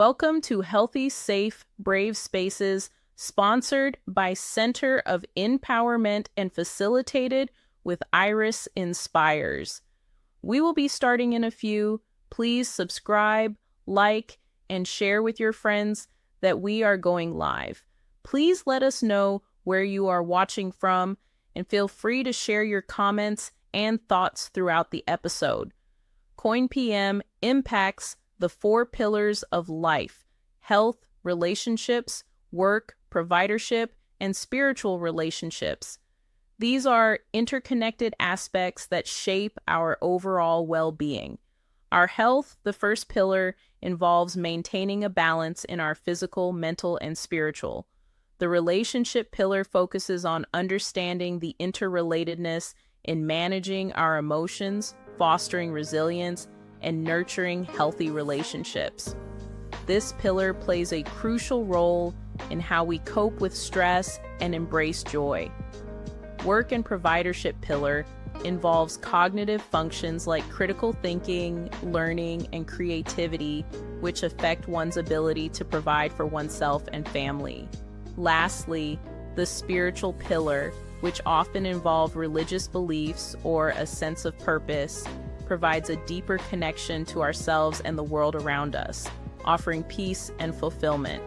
Welcome to Healthy, Safe, Brave Spaces, sponsored by Center of Empowerment and facilitated with Iris Inspires. We will be starting in a few. Please subscribe, like, and share with your friends that we are going live. Please let us know where you are watching from and feel free to share your comments and thoughts throughout the episode. Coin PM impacts the 4 pillars of life: health, relationships, work, providership, and spiritual relationships. These are interconnected aspects that shape our overall well-being. Our health, the first pillar, involves maintaining a balance in our physical, mental, and spiritual. The relationship pillar focuses on understanding the interrelatedness in managing our emotions, fostering resilience, and nurturing healthy relationships. This pillar plays a crucial role in how we cope with stress and embrace joy. Work and providership pillar involves cognitive functions like critical thinking, learning, and creativity, which affect one's ability to provide for oneself and family. Lastly, the spiritual pillar, which often involve religious beliefs or a sense of purpose, provides a deeper connection to ourselves and the world around us, offering peace and fulfillment.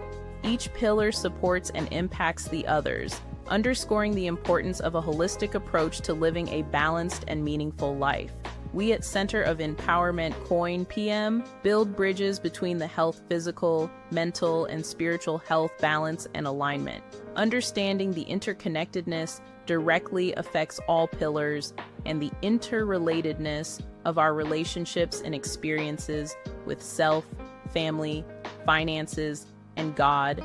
Each pillar supports and impacts the others, underscoring the importance of a holistic approach to living a balanced and meaningful life. We at Center of Empowerment Coin PM build bridges between the health, physical, mental, and spiritual health balance and alignment. Understanding the interconnectedness directly affects all pillars and the interrelatedness of our relationships and experiences with self, family, finances, and God.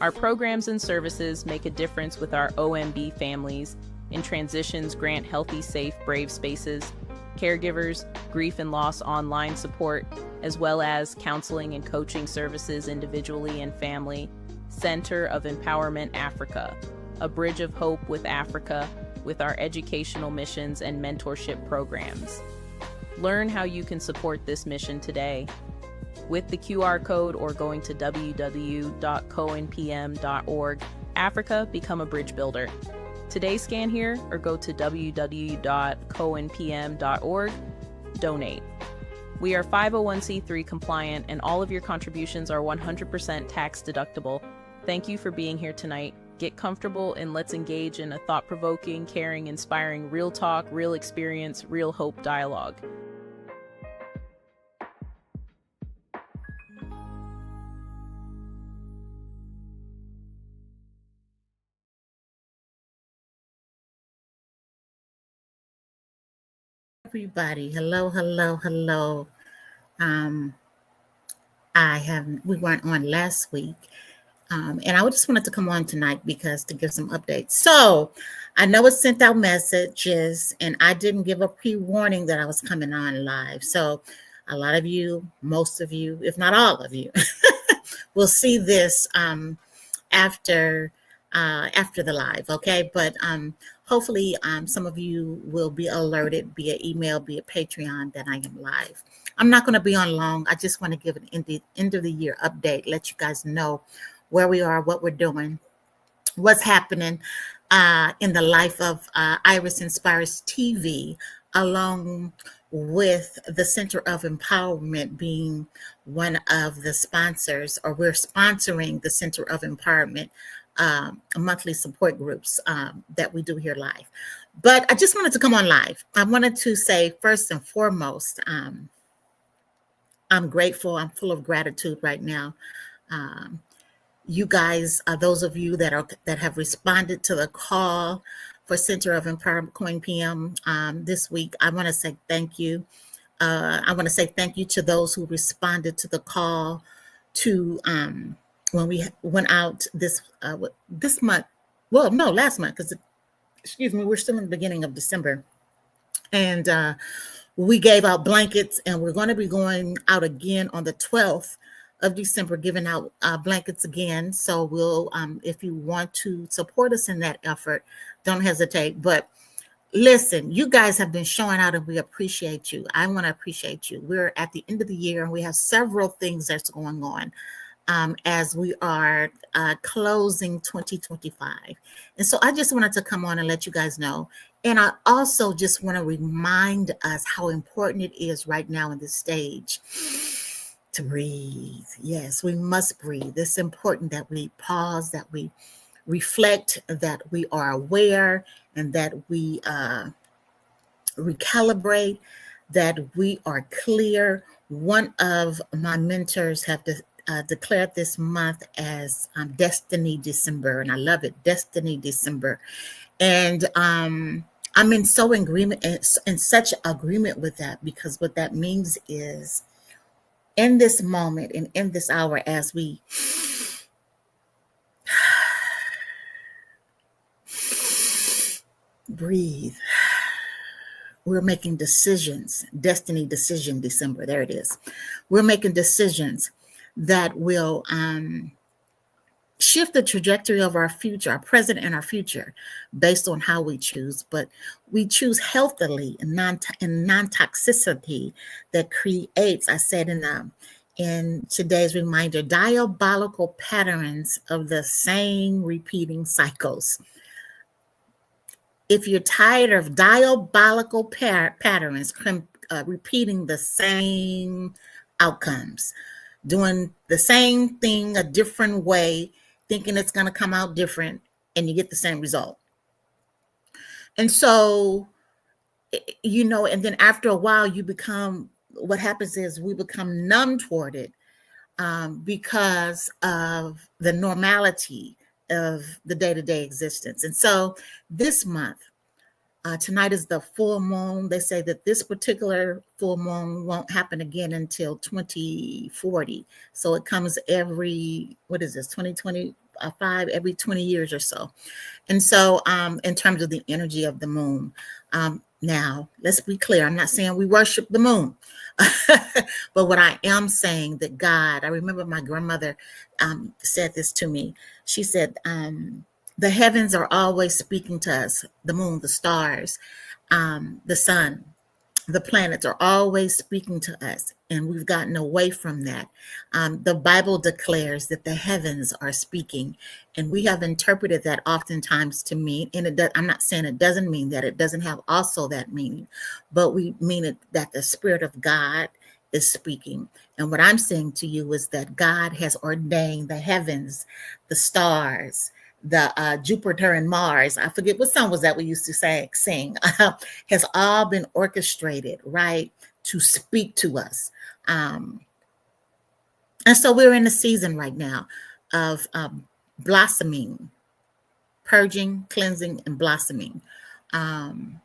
Our programs and services make a difference with our OMB families. In transitions, grant healthy, safe, brave spaces, caregivers, grief and loss online support, as well as counseling and coaching services individually and family. Center of Empowerment Africa, a bridge of hope with Africa with our educational missions and mentorship programs. Learn how you can support this mission today with the QR code or going to www.coinpm.org. Africa, become a bridge builder. Today scan here or go to www.coinpm.org. Donate. We are 501c3 compliant and all of your contributions are 100% tax deductible. Thank you for being here tonight. Get comfortable and let's engage in a thought-provoking, caring, inspiring, real talk, real experience, real hope dialogue. Everybody, hello. Um, we weren't on last week, and I just wanted to come on tonight because to give some updates. So I know it sent out messages, and I didn't give a pre-warning that I was coming on live. So a lot of you, most of you, if not all of you, will see this after the live, okay? But hopefully some of you will be alerted via email, via Patreon that I am live. I'm not going to be on long. I just want to give an end of the year update, let you guys know where we are, what we're doing, what's happening in the life of Iris Inspires TV, along with the Center of Empowerment being one of the sponsors, or we're sponsoring the Center of Empowerment monthly support groups that we do here live. But I just wanted to come on live. I wanted to say first and foremost, I'm grateful. I'm full of gratitude right now. You guys, those of you that have responded to the call for Center of Empowerment Coin PM this week, I want to say thank you. I want to say thank you to those who responded to the call to when we went out this month. Well, no, last month, because we're still in the beginning of December, and we gave out blankets, and we're going to be going out again on the 12th of December, giving out blankets again. So we'll, if you want to support us in that effort, don't hesitate. But listen, you guys have been showing out, and we appreciate you. I want to appreciate you. We're at the end of the year, and we have several things that's going on. as we are closing 2025. And so I just wanted to come on and let you guys know. And I also just want to remind us how important it is right now in this stage to breathe. Yes, we must breathe. It's important that we pause, that we reflect, that we are aware, and that we recalibrate, that we are clear. One of my mentors have declared this month as Destiny December, and I love it, Destiny December. And I'm in so agreement, in such agreement with that, because what that means is in this moment and in this hour, as we breathe, we're making decisions. Destiny Decision December, there it is. We're making decisions that will shift the trajectory of our future, our present and our future, based on how we choose. But we choose healthily and non-toxicity that creates, I said in today's reminder, diabolical patterns of the same repeating cycles. If you're tired of diabolical patterns, repeating the same outcomes, doing the same thing a different way, thinking it's going to come out different, and you get the same result. And so, and then after a while, what happens is we become numb toward it because of the normality of the day-to-day existence. And so this month, tonight is the full moon. They say that this particular full moon won't happen again until 2040. So it comes every, 2025, every 20 years or so. And so in terms of the energy of the moon, now let's be clear. I'm not saying we worship the moon, but what I am saying that God, I remember my grandmother said this to me. She said, the heavens are always speaking to us, the moon, the stars, the sun, the planets are always speaking to us, and we've gotten away from that. The Bible declares that the heavens are speaking, and we have interpreted that oftentimes to mean, and I'm not saying it doesn't mean that, it doesn't have also that meaning, but we mean it that the Spirit of God is speaking. And what I'm saying to you is that God has ordained the heavens, the stars, the Jupiter and Mars, I forget what song was that we used to sing, has all been orchestrated, right, to speak to us. And so we're in a season right now of blossoming, purging, cleansing, and blossoming. And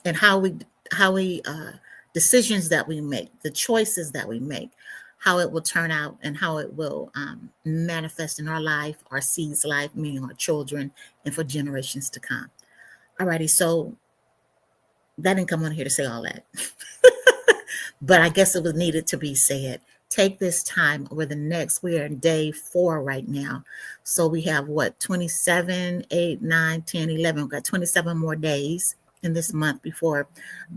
how we decisions that we make, the choices that we make, how it will turn out and how it will manifest in our life, our seeds' life, meaning our children, and for generations to come. Alrighty, so that didn't come on here to say all that, but I guess it was needed to be said. Take this time over the next, we are in day 4 right now. So we have 27, 8, 9, 10, 11, we've got 27 more days in this month before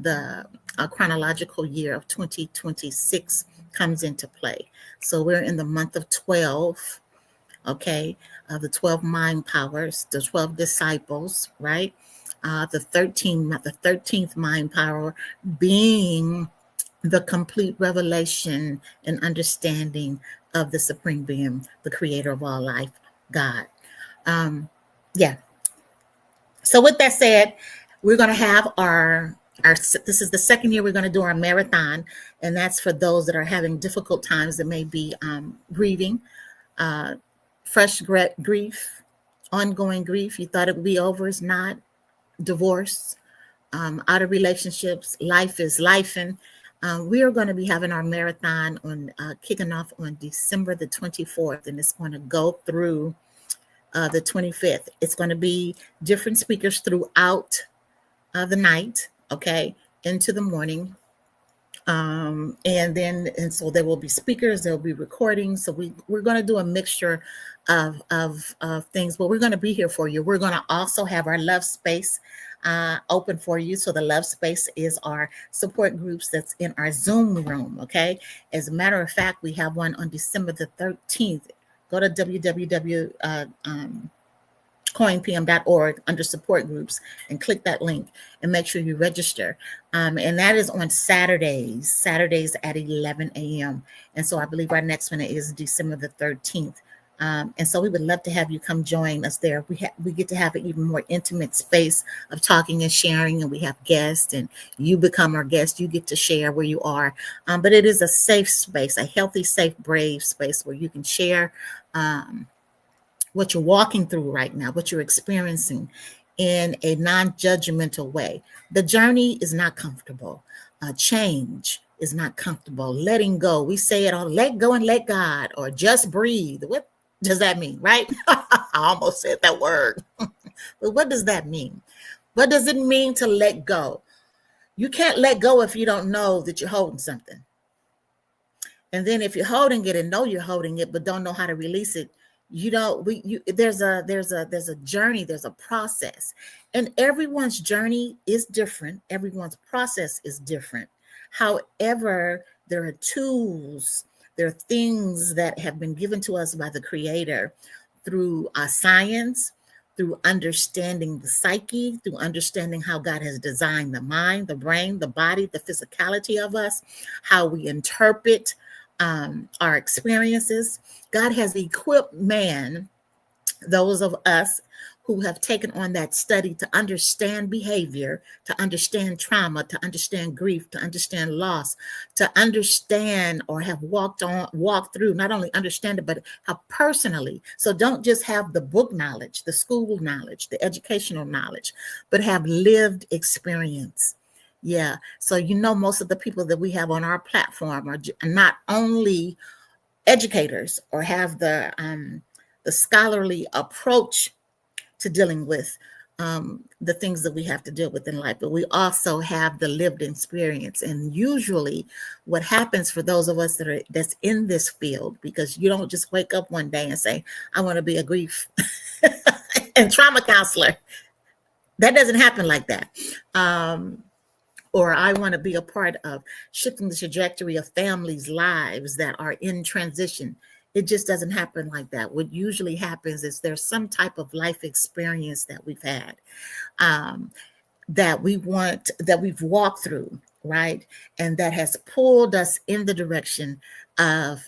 the chronological year of 2026 comes into play. So we're in the month of 12, okay, the 12 mind powers, the 12 disciples, right? The 13th mind power being the complete revelation and understanding of the supreme being, the creator of all life, God. Yeah. So with that said, we're going to have this is the second year we're going to do our marathon, and that's for those that are having difficult times that may be grieving, fresh grief, ongoing grief. You thought it would be over, it's not. Divorce, out of relationships, life is lifing. We are going to be having our marathon on kicking off on December the 24th, and it's going to go through the 25th. It's going to be different speakers throughout the night, okay, into the morning. And so there will be speakers, there will be recordings. So we're going to do a mixture of things, but we're going to be here for you. We're going to also have our love space open for you. So the love space is our support groups that's in our Zoom room. Okay. As a matter of fact, we have one on December the 13th. Go to www. coinpm.org under support groups and click that link and make sure you register. And that is on Saturdays at 11 a.m. And so I believe our next one is December the 13th. And so we would love to have you come join us there. We get to have an even more intimate space of talking and sharing, and we have guests, and you become our guest. You get to share where you are. But it is a safe space, a healthy, safe, brave space where you can share what you're walking through right now, what you're experiencing in a non-judgmental way. The journey is not comfortable. Change is not comfortable. Letting go. We say it all, let go and let God, or just breathe. What does that mean, right? I almost said that word. But what does that mean? What does it mean to let go? You can't let go if you don't know that you're holding something. And then if you're holding it and know you're holding it, but don't know how to release it, there's a journey, there's a process, and everyone's journey is different. Everyone's process is different. However, there are tools, there are things that have been given to us by the Creator through science, through understanding the psyche, through understanding how God has designed the mind, the brain, the body, the physicality of us, how we interpret our experiences. God has equipped man, those of us who have taken on that study, to understand behavior, to understand trauma, to understand grief, to understand loss, to understand or have walked through, not only understand it, but how personally. So don't just have the book knowledge, the school knowledge, the educational knowledge, but have lived experience. Yeah. So, most of the people that we have on our platform are not only educators or have the scholarly approach to dealing with the things that we have to deal with in life, but we also have the lived experience. And usually what happens for those of us that's in this field, because you don't just wake up one day and say, I want to be a grief and trauma counselor. That doesn't happen like that. Or I want to be a part of shifting the trajectory of families' lives that are in transition. It just doesn't happen like that. What usually happens is there's some type of life experience that we've had, that we've walked through, right? And that has pulled us in the direction of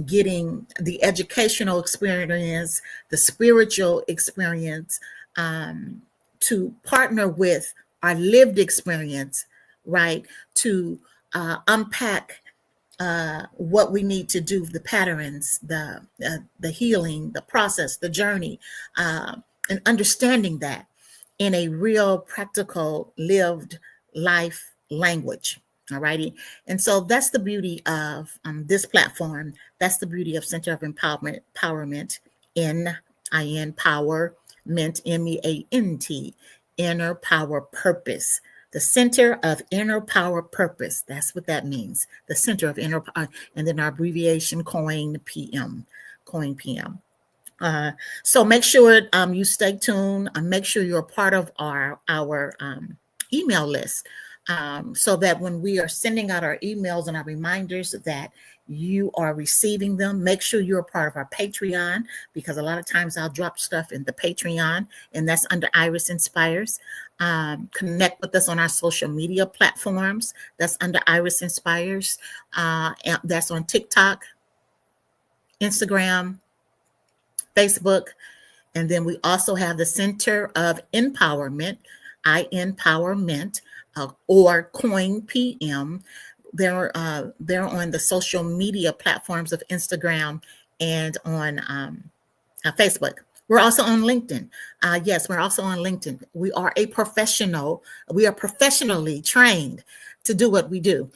getting the educational experience, the spiritual experience, to partner with our lived experience, right? To unpack what we need to do, the patterns, the healing, the process, the journey, and understanding that in a real, practical, lived life language. All righty. And so that's the beauty of this platform. That's the beauty of Center of Empowerment, N-I-N, Power, Ment, M-E-A-N-T, Inner Power Purpose. The Center of Inner Power Purpose. That's what that means. The Center of Inner Power, and then our abbreviation COIN PM. So make sure you stay tuned. Make sure you're a part of our email list, so that when we are sending out our emails and our reminders that you are receiving them. Make sure you're a part of our Patreon, because a lot of times I'll drop stuff in the Patreon, and that's under Iris Inspires. Connect with us on our social media platforms. That's under Iris Inspires. And that's on TikTok, Instagram, Facebook. And then we also have the Center of Empowerment, I-Empowerment, or COIN PM. They're on the social media platforms of Instagram and on Facebook. We're also on LinkedIn. Yes, we're also on LinkedIn. We are professionally trained to do what we do.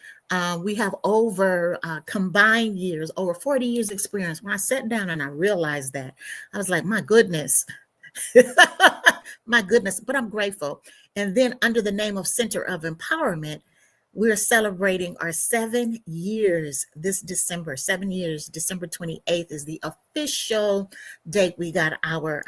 We have over combined years, over 40 years experience. When I sat down and I realized that, I was like, my goodness, my goodness, but I'm grateful. And then under the name of Center of Empowerment, We're celebrating our 7 years this December. 7 years. December 28th is the official date we got our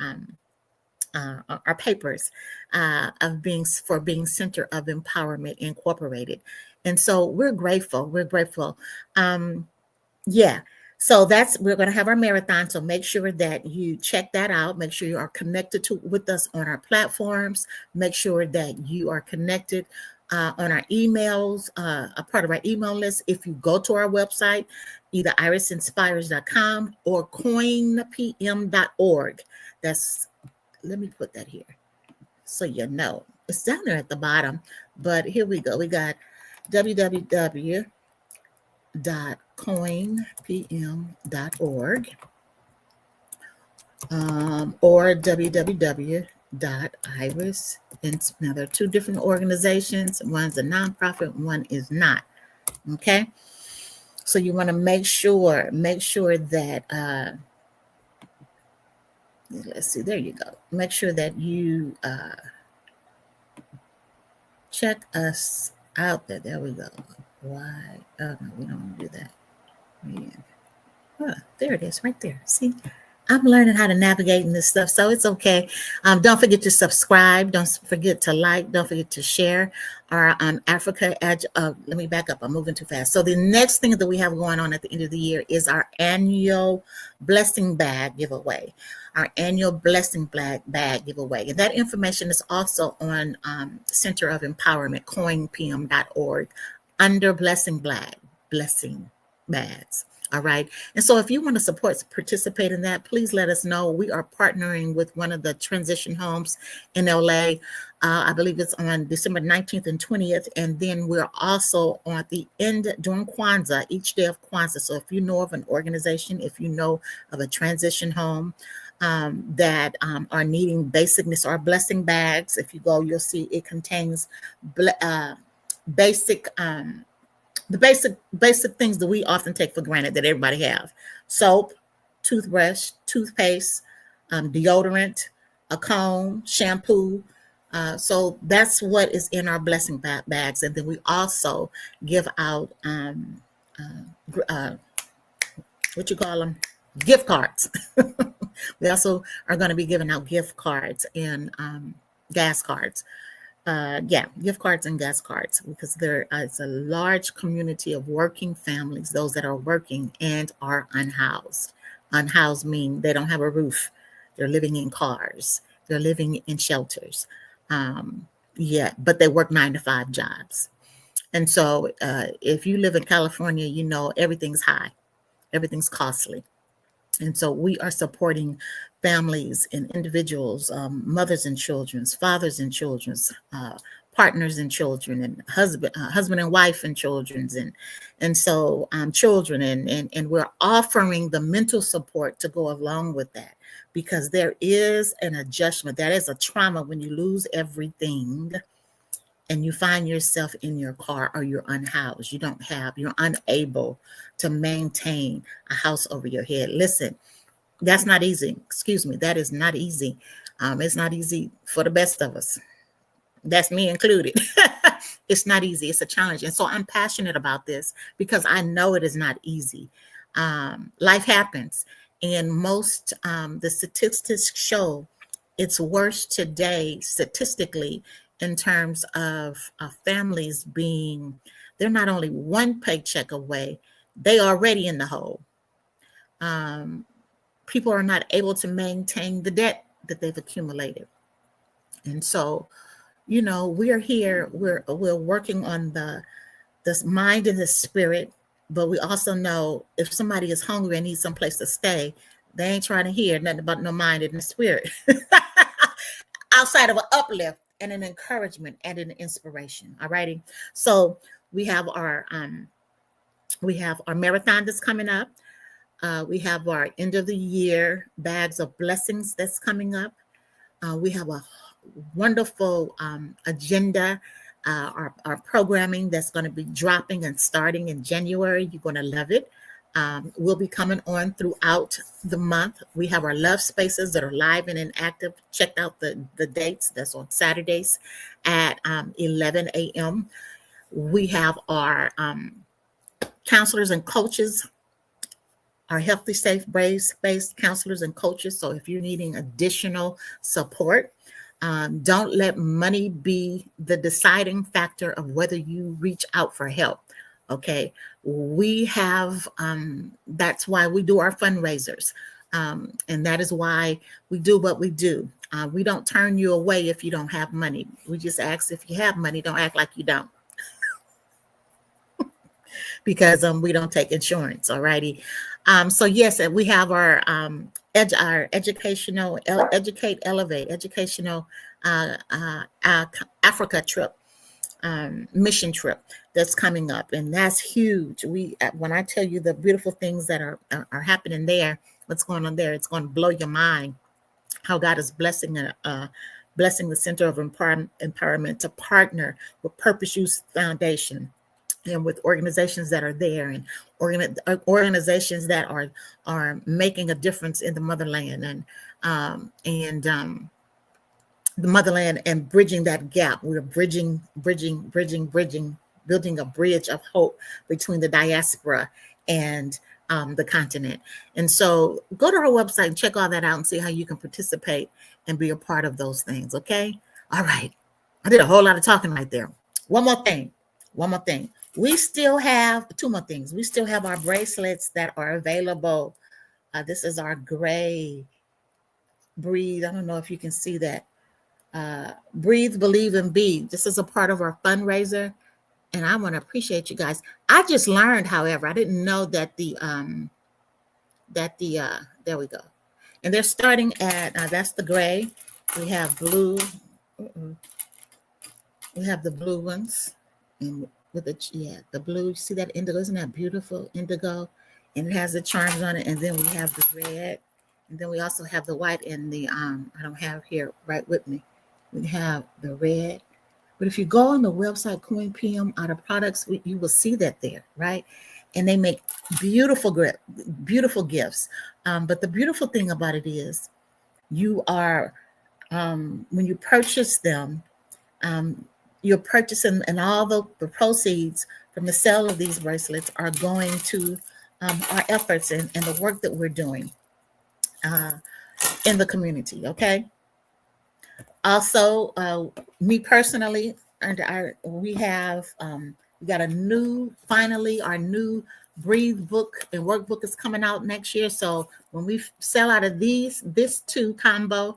papers of being Center of Empowerment Incorporated. And so we're grateful. We're grateful. Yeah. So we're going to have our marathon. So make sure that you check that out. Make sure you are connected with us on our platforms. Make sure that you are connected on our emails, a part of our email list. If you go to our website, either irisinspires.com or coinpm.org. Let me put that here so you know. It's down there at the bottom, but here we go. We got www.coinpm.org or www.iris. Now, there are two different organizations. One's a nonprofit, one is not. Okay. So you want to make sure that, let's see, there you go. Make sure that you check us out there. There we go. Why? Oh, no, we don't want to do that. There it is, right there. See, I'm learning how to navigate in this stuff, so it's okay. Don't forget to subscribe. Don't forget to like. Don't forget to share our Africa Edge. Let me back up. I'm moving too fast. So the next thing that we have going on at the end of the year is our annual blessing bag giveaway. Our annual blessing bag giveaway. And that information is also on Center of Empowerment, coinpm.org, under blessing bags. All right. And so if you want to participate in that, please let us know. We are partnering with one of the transition homes in LA. I believe it's on December 19th and 20th. And then we're also on the end during Kwanzaa, each day of Kwanzaa. So if you know of an organization, if you know of a transition home that are needing basic or blessing bags, if you go, you'll see it contains basic the basic things that we often take for granted that everybody have: soap, toothbrush, toothpaste, deodorant, a comb, shampoo. So that's what is in our blessing bags. And then we also give out what you call them, gift cards. We also are going to be giving out gift cards and gas cards. Gift cards and gas cards, because there is a large community of working families, those that are working and are unhoused. Unhoused mean they don't have a roof. They're living in cars. They're living in shelters. But they work 9-to-5 jobs. And so if you live in California, you know everything's high. Everything's costly. And so we are supporting families and individuals, mothers and children, fathers and children, partners and children, and husband and wife and children, and so children, and we're offering the mental support to go along with that, because there is an adjustment. That is a trauma when you lose everything and you find yourself in your car, or you're unhoused. You're unable to maintain a house over your head. Listen, that's not easy. Excuse me. That is not easy. It's not easy for the best of us. That's me included. It's not easy. It's a challenge. And so I'm passionate about this because I know it is not easy. Life happens. And most, the statistics show it's worse today statistically in terms of families they're not only one paycheck away, they are already in the hole. People are not able to maintain the debt that they've accumulated. And so, we are here, we're working on this mind and the spirit, but we also know if somebody is hungry and needs someplace to stay, they ain't trying to hear nothing about no mind and the spirit. Outside of an uplift and an encouragement and an inspiration. All righty. So we have our marathon that's coming up. We have our end of the year bags of blessings that's coming up. We have a wonderful agenda, our programming that's going to be dropping and starting in January. You're going to love it. We'll be coming on throughout the month. We have our love spaces that are live and inactive. Check out the dates. That's on Saturdays at 11 a.m. We have our counselors and coaches, our healthy, safe, brave space counselors and coaches. So if you're needing additional support, don't let money be the deciding factor of whether you reach out for help. Okay, we have, that's why we do our fundraisers. And that is why we do what we do. We don't turn you away if you don't have money. We just ask if you have money, don't act like you don't. Because we don't take insurance, all righty. So yes, we have our our educational, educate, elevate, educational Africa trip, mission trip that's coming up, and that's huge. When I tell you the beautiful things that are happening there, what's going on there, it's going to blow your mind. How God is blessing blessing the Center of Empowerment to partner with Purpose Youth Foundation and with organizations that are there, and organizations that are making a difference in the motherland, and the motherland, and bridging that gap. We're bridging, building a bridge of hope between the diaspora and the continent. And so go to our website and check all that out and see how you can participate and be a part of those things. Okay. All right. I did a whole lot of talking right there. One more thing. We still have two more things. We still have our bracelets that are available. This is our gray breathe. I don't know if you can see that. Breathe, believe, and be. This is a part of our fundraiser, and I want to appreciate you guys. I just learned, however, I didn't know that there we go. And they're starting at that's the gray. We have blue. We have the blue ones, and with the blue. You see that indigo? Isn't that beautiful? Indigo, and it has the charms on it. And then we have the red, and then we also have the white and the I don't have here right with me. We have the red. But if you go on the website, Queen PM out of products, you will see that there, right? And they make beautiful gifts. But the beautiful thing about it is you are, when you purchase them, you're purchasing, and all the proceeds from the sale of these bracelets are going to our efforts and the work that we're doing in the community, okay? Also, me personally, we got finally, our new Breathe book and workbook is coming out next year. So when we sell out of this two combo,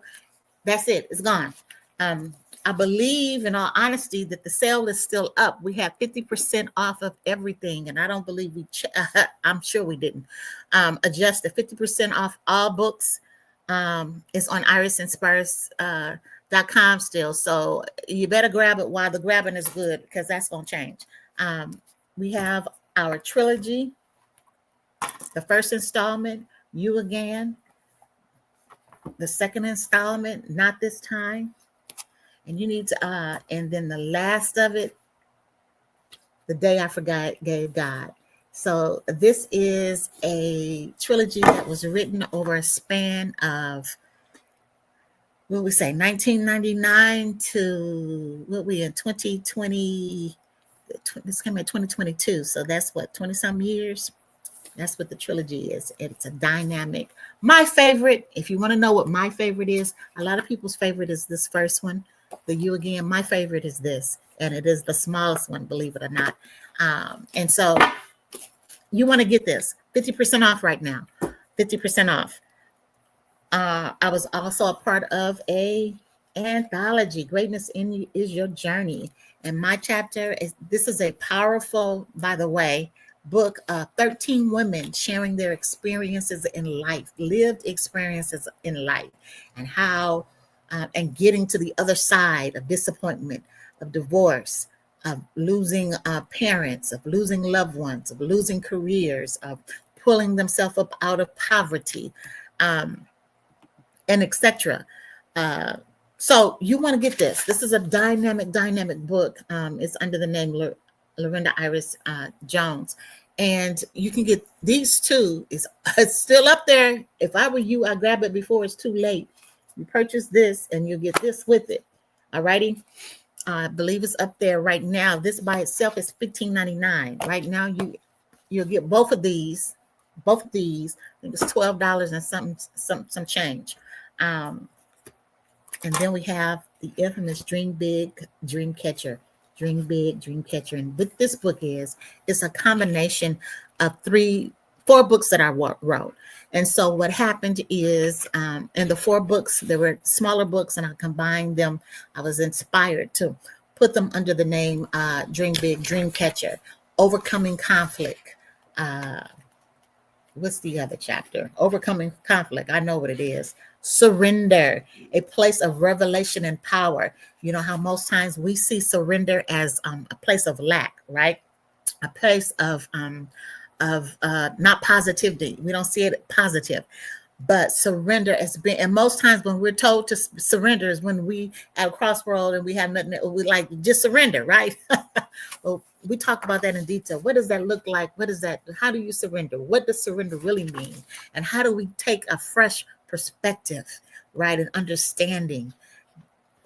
that's it. It's gone. I believe, in all honesty, that the sale is still up. We have 50% off of everything, and I don't believe I'm sure we didn't adjust the 50% off all books. It's on irisinspires.com still, so you better grab it while the grabbing is good, because that's going to change. We have our trilogy, the first installment, You Again, the second installment, Not This Time, and you need to and then the last of it, The Day I Forgot Gave God. So this is a trilogy that was written over a span of, what we say, 1999 to what we in 2020. This came in 2022, so that's what, 20 some years. That's what the trilogy is. It's a dynamic. My favorite, if you want to know what my favorite is, a lot of people's favorite is this first one, the You Again. My favorite is this, and it is the smallest one, believe it or not. And so you want to get this 50% off right now. 50% off. I was also a part of a anthology, Greatness in You Is Your Journey. And my chapter this is a powerful, by the way, book of 13 women sharing their experiences in life, lived experiences in life, and how, and getting to the other side of disappointment, of divorce, of losing parents, of losing loved ones, of losing careers, of pulling themselves up out of poverty, and etc. So you want to get this. This is a dynamic book. It's under the name Lorinda Iris Jones. And you can get these two. It's still up there. If I were you, I'd grab it before it's too late. You purchase this and you'll get this with it. All righty. I believe it's up there right now. This by itself is $15.99. Right now, you'll get both of these. Both of these, I think it's $12 and some change. And then we have the infamous Dream Big, Dream Catcher. Dream Big, Dream Catcher. And what this book is, it's a combination of four books that I wrote. And so what happened is, in the four books, there were smaller books, and I combined them. I was inspired to put them under the name Dream Big, Dream Catcher, Overcoming Conflict. What's the other chapter? Overcoming Conflict. I know what it is. Surrender, a place of revelation and power. You know how most times we see surrender as a place of lack, right? A place of not positivity. We don't see it positive, but surrender has been. And most times when we're told to surrender is when we at a crossroad and we have nothing. We like just surrender, right? Well, we talk about that in detail. What does that look like? What is that? How do you surrender? What does surrender really mean? And how do we take a fresh perspective, right? And understanding.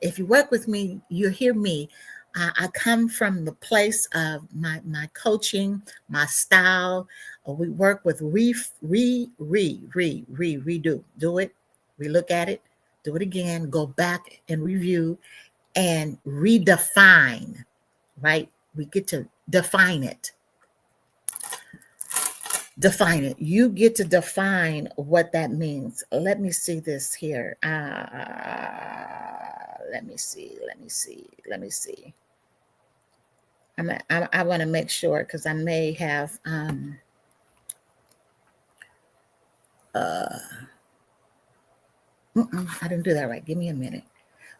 If you work with me, you hear me. I come from the place of my coaching, my style. We work with redo. Do it, relook at it, do it again, go back and review and redefine, right? We get to define it. Define it. You get to define what that means. Let me see this here. Let me see. I want to make sure because I may have I didn't do that right. Give me a minute.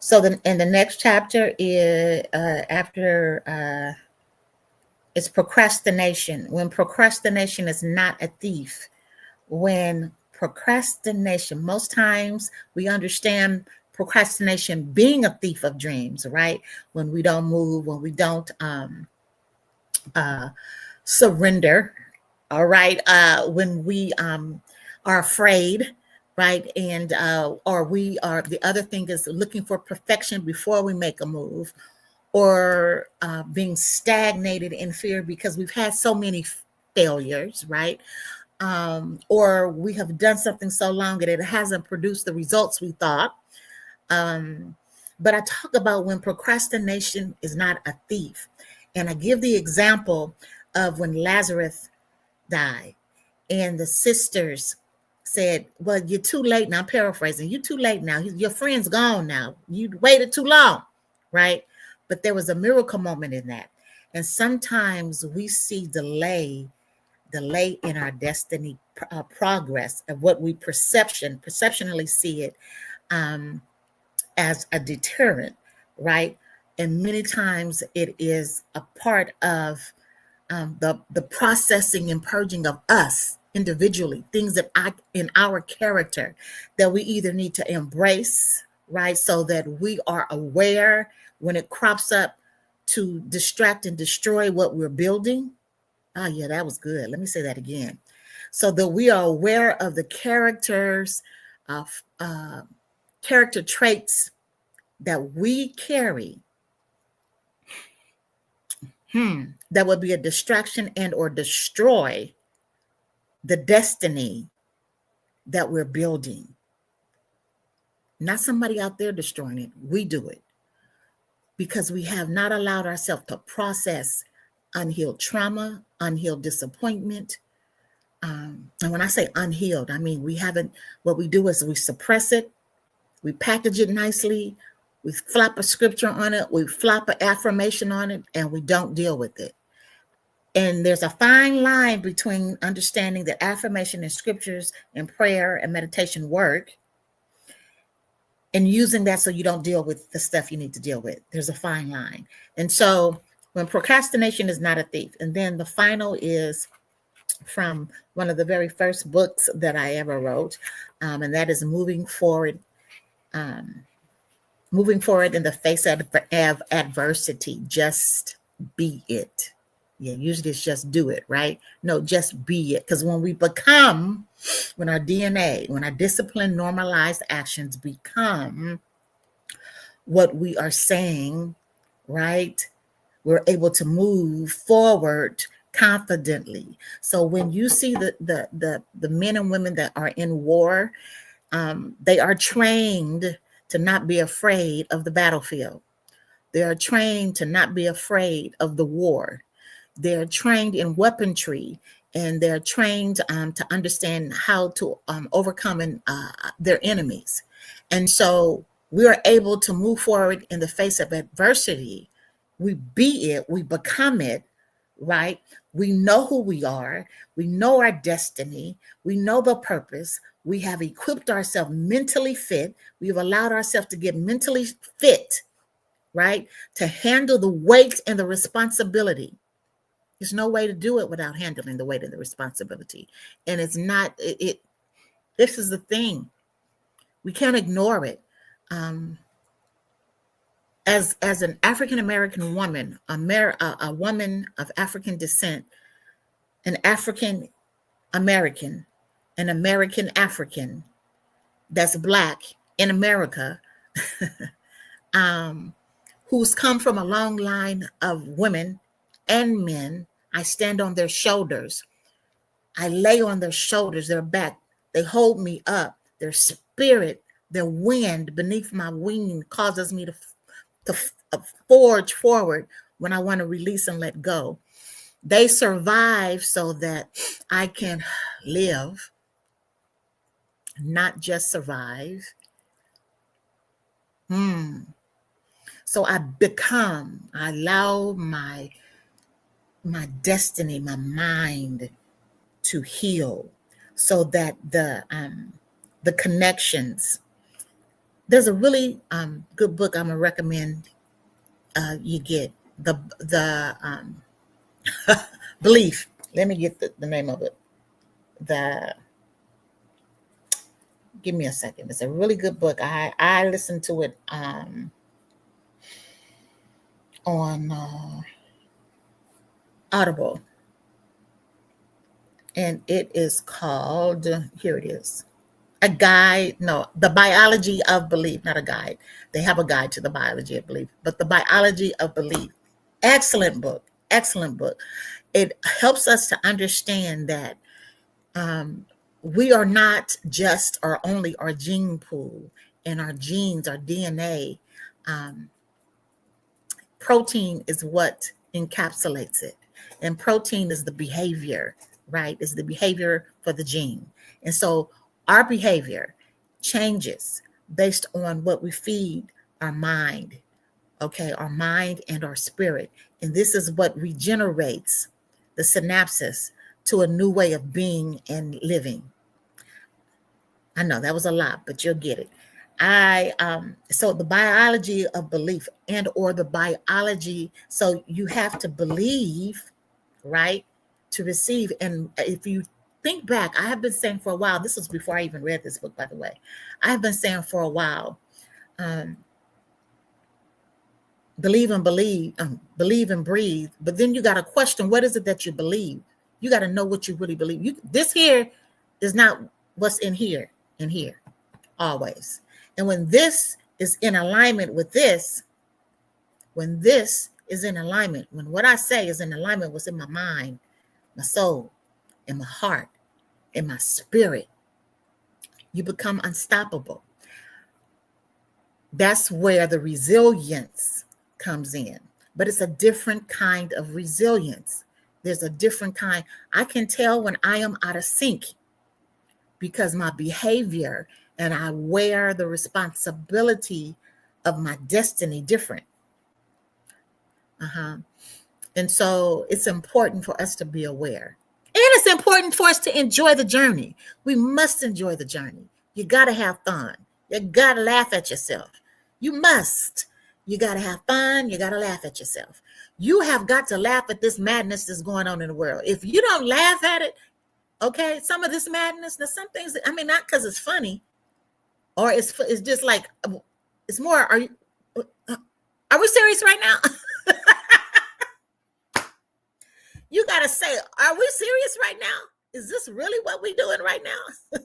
So in the next chapter is after it's procrastination. When procrastination is not a thief. When procrastination, most times we understand procrastination being a thief of dreams, right? When we don't move, when we don't surrender, all right? When we are afraid, right? And or we are, the other thing is looking for perfection before we make a move, or being stagnated in fear because we've had so many failures, right? Or we have done something so long that it hasn't produced the results we thought. But I talk about when procrastination is not a thief. And I give the example of when Lazarus died and the sisters said, well, you're too late now. I'm paraphrasing. You're too late now. Your friend's gone now. You waited too long, right? But there was a miracle moment in that. And sometimes we see delay in our destiny progress of what we perceptionally see it as a deterrent, right? And many times it is a part of the processing and purging of us individually, things that in our character that we either need to embrace, right? So that we are aware when it crops up to distract and destroy what we're building. Oh, yeah, that was good. Let me say that again. So that we are aware of the characters of character traits that we carry that would be a distraction and or destroy the destiny that we're building. Not somebody out there destroying it. We do it because we have not allowed ourselves to process unhealed trauma, unhealed disappointment. And when I say unhealed, I mean we haven't, what we do is we suppress it, we package it nicely, we flop a scripture on it, we flop an affirmation on it, and we don't deal with it. And there's a fine line between understanding that affirmation and scriptures and prayer and meditation work and using that so you don't deal with the stuff you need to deal with. There's a fine line. And so when procrastination is not a thief. And then the final is from one of the very first books that I ever wrote, and that is moving forward in the face of adversity. Just be it. Yeah, usually it's just do it, right? No, just be it. Because when our DNA, when our disciplined, normalized actions become what we are saying, right? We're able to move forward confidently. So when you see the men and women that are in war, they are trained to not be afraid of the battlefield. They are trained to not be afraid of the war. They're trained in weaponry, and they're trained to understand how to overcome their enemies. And so we are able to move forward in the face of adversity. We be it, we become it, right? We know who we are, we know our destiny, we know the purpose. We have equipped ourselves mentally fit. We've allowed ourselves to get mentally fit, right? To handle the weight and the responsibility. There's no way to do it without handling the weight and the responsibility. And it's not, this is the thing. We can't ignore it. As an African American woman, a woman of African descent, an African American, an American African that's Black in America, who's come from a long line of women and men. I stand on their shoulders. I lay on their shoulders, their back. They hold me up. Their spirit, their wind beneath my wing causes me to forge forward when I want to release and let go. They survive so that I can live, not just survive. So I allow my destiny, my mind to heal, so that the connections. There's a really good book I'm gonna recommend you get, the Belief. Let me get the name of it. Give me a second. It's a really good book. I listened to it on Audible, and it is called, here it is, a guide. No, The Biology of Belief. Not a guide. They have a guide to the biology of belief, but The Biology of Belief. Excellent book. Excellent book. It helps us to understand that we are not just or only our gene pool and our genes, our DNA. Protein is what encapsulates it. And protein is the behavior, right? Is the behavior for the gene. And so our behavior changes based on what we feed our mind, okay? Our mind and our spirit. And this is what regenerates the synapses to a new way of being and living. I know that was a lot, but you'll get it. So the biology of belief and or the biology, so you have to believe, right, to receive. And if you think back, I have been saying for a while, this was before I even read this book, by the way, I have been saying for a while, believe and breathe. But then you got to question, what is it that you believe? You got to know what you really believe. This here is not what's in here, always. And when this is in alignment with this, when what I say is in alignment with what's in my mind, my soul, and my heart, and my spirit, you become unstoppable. That's where the resilience comes in. But it's a different kind of resilience. There's a different kind. I can tell when I am out of sync because my behavior, and I wear the responsibility of my destiny different. And so it's important for us to be aware. And it's important for us to enjoy the journey. We must enjoy the journey. You got to have fun. You got to laugh at yourself. You must. You got to have fun. You got to laugh at yourself. You have got to laugh at this madness that's going on in the world. If you don't laugh at it, okay, some of this madness, there's some things, not because it's funny, or it's just like, it's more, are we serious right now? You got to say, are we serious right now? Is this really what we're doing right now?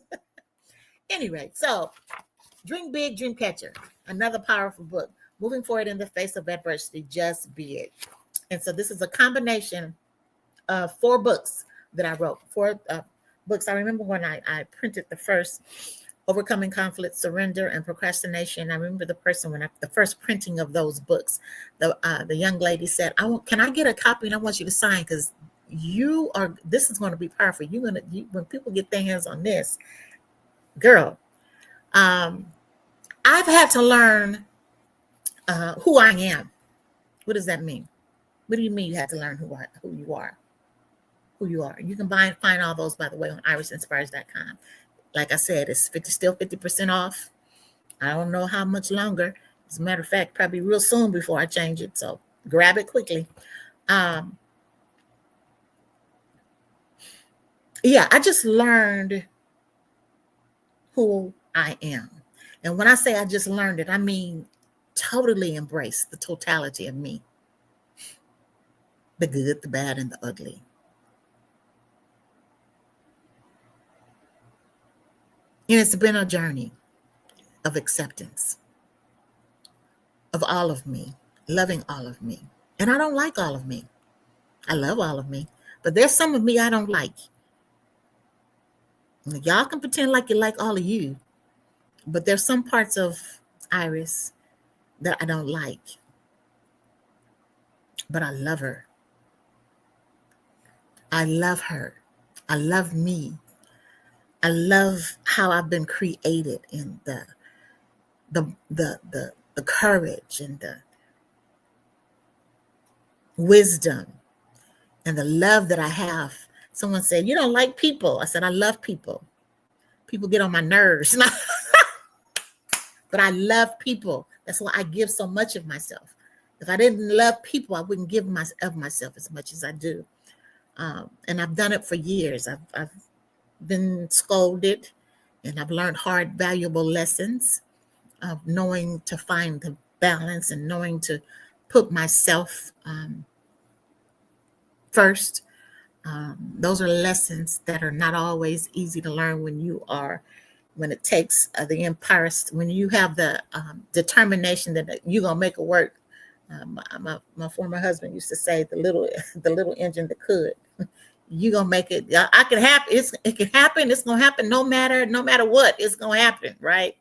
Anyway, so Drink Big, Dream Catcher, another powerful book. moving forward in the face of adversity. Just be it. And so this is a combination of 4 books that I wrote. 4 books. I remember when I printed the first, Overcoming Conflict, Surrender, and Procrastination. I remember the person when the first printing of those books, the young lady said, can I get a copy and I want you to sign, because this is going to be powerful. When people get their hands on this, girl, I've had to learn who I am. What does that mean? What do you mean you had to learn who you are? Who you are. You can find all those, by the way, on irisinspires.com. Like I said, it's still 50% off. I don't know how much longer. As a matter of fact, probably real soon before I change it. So grab it quickly. Yeah, I just learned who I am. And when I say I just learned it, I mean totally embrace the totality of me. The good, the bad, and the ugly. And it's been a journey of acceptance of all of me, loving all of me. And I don't like all of me. I love all of me. But there's some of me I don't like. Y'all can pretend like you like all of you. But there's some parts of Iris that I don't like. But I love her. I love her. I love me. I love how I've been created, and the courage and the wisdom and the love that I have. Someone said, you don't like people. I said, I love people. People get on my nerves. But I love people. That's why I give so much of myself. If I didn't love people, I wouldn't give of myself as much as I do. And I've done it for years. I've been scolded, and I've learned hard, valuable lessons of knowing to find the balance and knowing to put myself first. Those are lessons that are not always easy to learn when it takes the empire, when you have the determination that you're gonna make it work. My former husband used to say, the little engine that could. You gonna make it. I can happen. It can happen. It's gonna happen no matter what. It's gonna happen, right?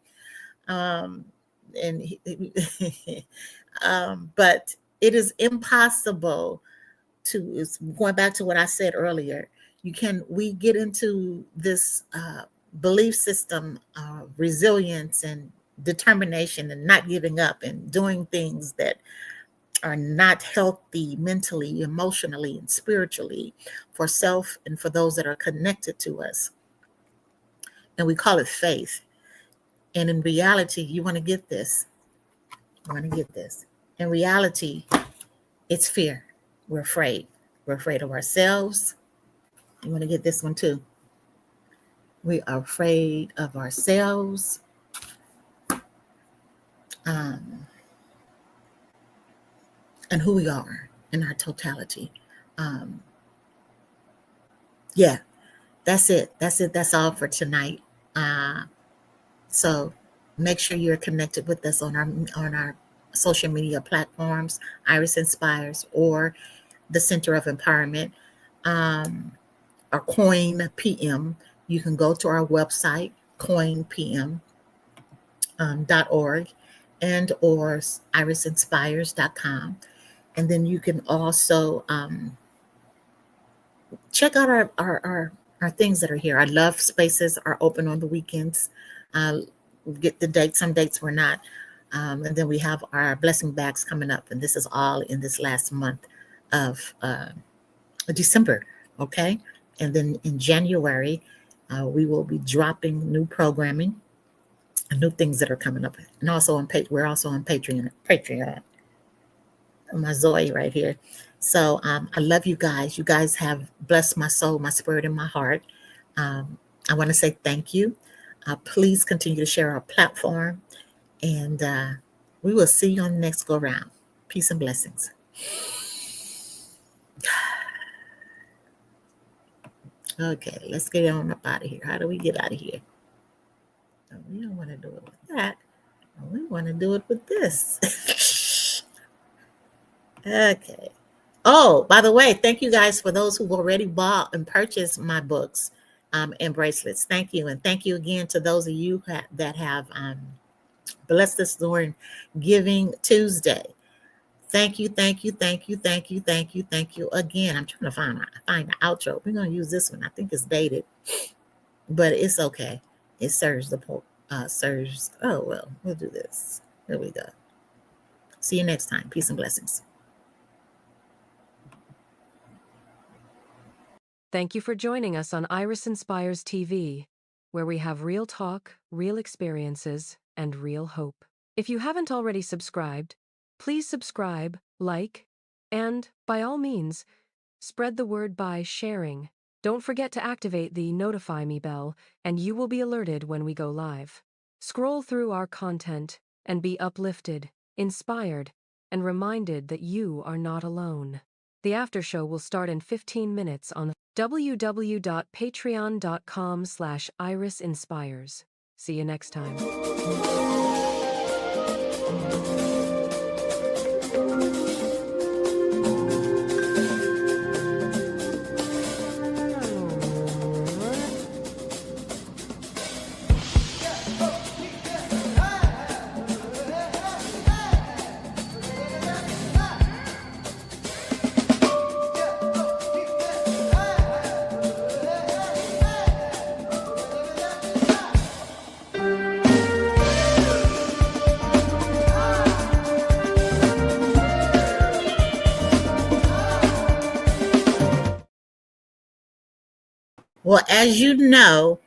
But it is impossible to. It's going back to what I said earlier. We get into this belief system, resilience and determination, and not giving up and doing things that are not healthy mentally, emotionally, and spiritually for self and for those that are connected to us. And we call it faith. And in reality, you want to get this. In reality, it's fear. We're afraid. We're afraid of ourselves. You want to get this one too. We are afraid of ourselves. And who we are in our totality. Yeah, that's it. That's all for tonight. So make sure you're connected with us on our social media platforms, Iris Inspires or the Center of Empowerment, or Coin PM. You can go to our website, coinpm.org, and or irisinspires.com. And then you can also check out our things that are here. Our love spaces are open on the weekends. Get the dates. Some dates were not. And then we have our blessing bags coming up. And this is all in this last month of December. Okay. And then in January, we will be dropping new programming and new things that are coming up. And also we're also on Patreon. My Zoe right here. So I love you guys. You guys have blessed my soul, my spirit, and my heart. I want to say thank you. Please continue to share our platform. And we will see you on the next go round. Peace and blessings. Okay, let's get on up out of here. How do we get out of here? We don't want to do it like that. We want want to do it with this. Okay. Oh, by the way, thank you guys for those who've already bought and purchased my books and bracelets. Thank you. And thank you again to those of you that have blessed us during Giving Tuesday. Thank you, thank you, thank you, thank you, thank you, thank you again. I'm trying to find the outro. We're going to use this one. I think it's dated, but it's okay. It serves serves. Oh, well, we'll do this. There we go. See you next time. Peace and blessings. Thank you for joining us on Iris Inspires TV, where we have real talk, real experiences, and real hope. If you haven't already subscribed, please subscribe, like, and, by all means, spread the word by sharing. Don't forget to activate the Notify Me bell, and you will be alerted when we go live. Scroll through our content and be uplifted, inspired, and reminded that you are not alone. The after show will start in 15 minutes on www.patreon.com/irisinspires. See you next time. Well, as you know,